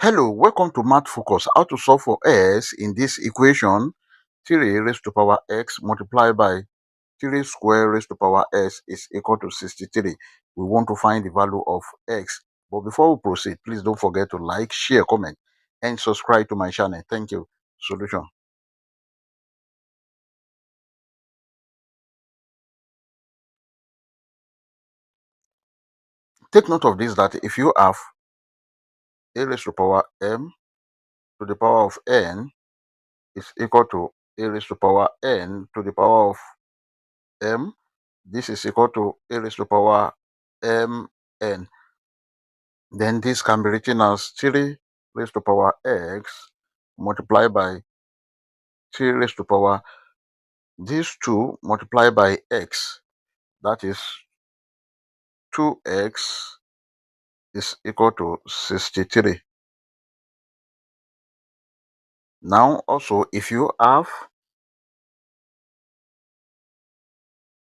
Hello, welcome to Math Focus. How to solve for s in this equation 3 raised to power x multiplied by 3 square raised to power s is equal to 63. We want to find the value of x. But before we proceed, please don't forget to like, share, comment, and subscribe to my channel. Thank you. Solution. Take note of this, that if you have a raised to power m to the power of n is equal to a raised to power n to the power of m, this is equal to a raised to power mn. Then this can be written as 3 raised to power x multiplied by 3 raised to power these 2 multiplied by x. That is 2x is equal to 63. Now also, if you have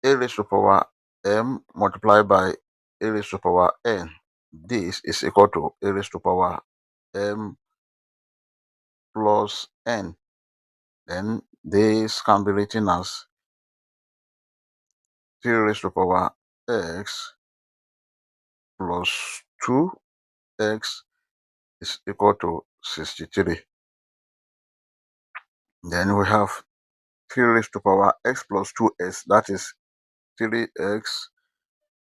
a raised to power m multiplied by a raised to power n, this is equal to a raised to power m plus n. Then this can be written as 3 raised to power x plus 2x is equal to 63. Then we have 3 raised to power x plus 2s, that is 3x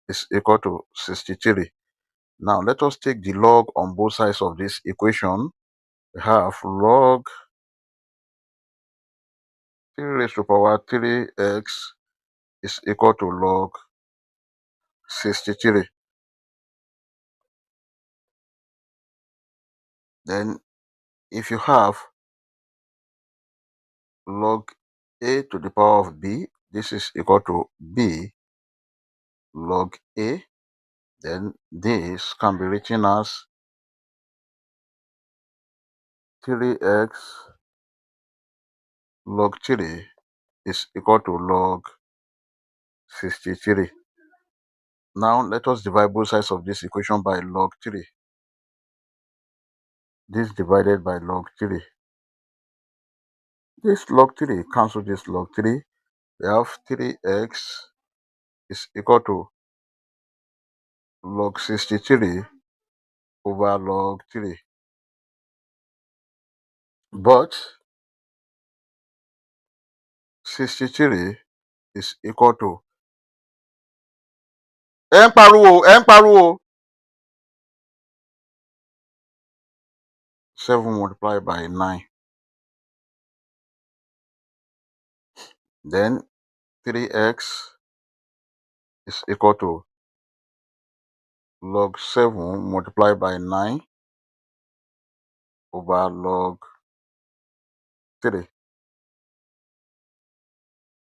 is equal to 63. Now let us take the log on both sides of this equation. We have log 3 raised to power 3x is equal to log 63. Then if you have log a to the power of b, this is equal to b log a. Then this can be written as 3x log 3 is equal to log 63. Now let us divide both sides of this equation by log 3. This divided by log 3. This log 3 cancel this log 3. We have 3x is equal to log 63 over log 3. But 63 is equal to ẹ ń pariwo 7 multiplied by 9. Then 3x is equal to log 7 multiplied by 9 over log 3.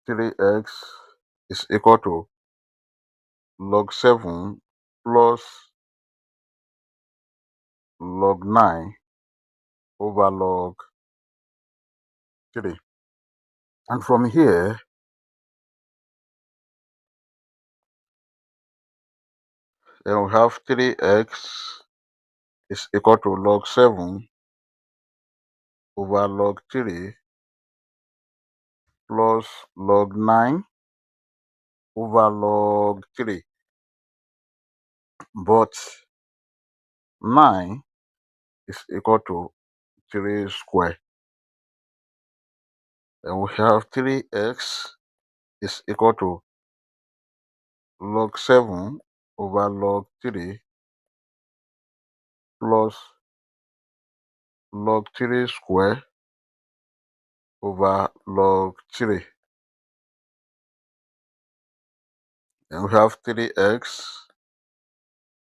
3x is equal to log 7 plus log 9 over log 3. And from here, then we have 3x is equal to log 7 over log 3 plus log 9 over log 3. But 9 is equal to 3 square. Then we have 3x is equal to log 7 over log 3 plus log 3 square over log 3. Then we have 3x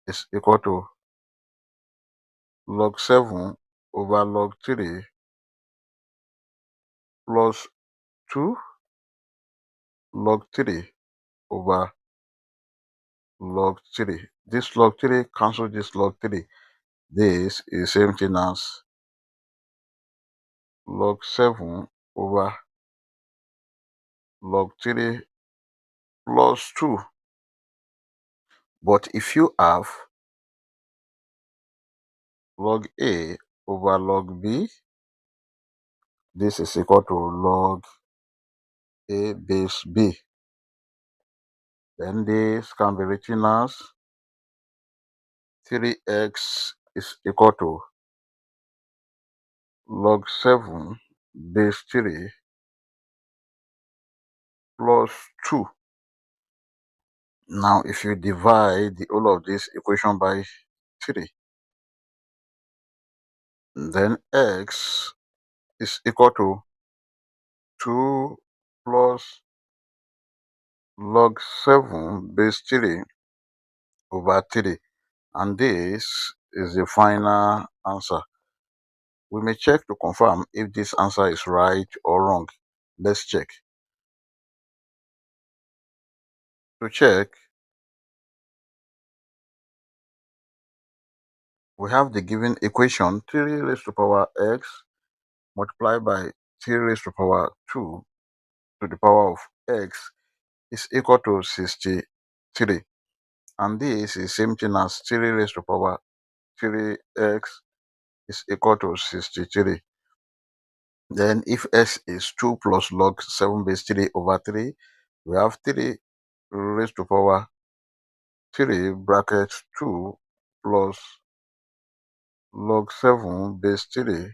is equal to log 7 over log 3 plus 2 log 3 over log 3. This log 3 cancel this log 3. This is same thing as log 7 over log 3 plus 2. But if you have log a over log b. This is equal to log a base b. Then this can be written as 3x is equal to log 7 base 3 plus 2. Now, if you divide the whole of this equation by 3, then x is equal to 2 plus log 7 base 3 over 3. And this is the final answer. We may check to confirm if this answer is right or wrong. Let's check. To check, we have the given equation 3 raised to power x multiplied by 3 raised to power 2 to the power of x is equal to 63. And this is same thing as 3 raised to power 3x is equal to 63. Then if x is 2 plus log 7 base 3 over 3, we have 3 raised to power 3 bracket 2 plus log 7 base 3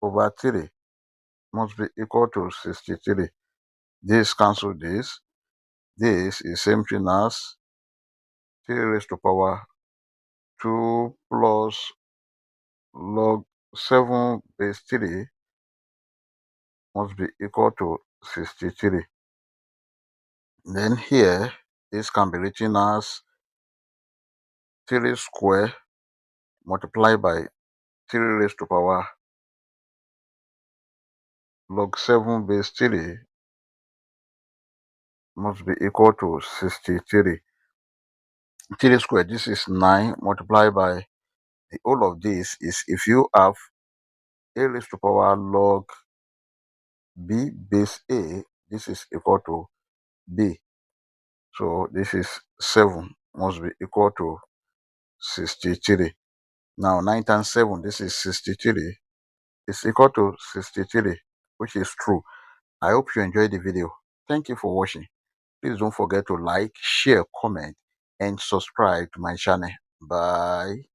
over 3 must be equal to 63. This cancel this. This is same thing as 3 raised to power 2 plus log 7 base 3 must be equal to 63. Then here, this can be written as 3 square multiplied by 3 raised to power log 7 base 3 must be equal to 63. 3 square, this is 9 multiplied by the whole of this is if you have a raised to power log b base a, this is equal to b. So this is 7 must be equal to 63. Now 9 times 7, this is 63, is equal to 63, which is true. I hope you enjoyed the video. Thank you for watching. Please don't forget to like, share, comment, and subscribe to my channel. Bye.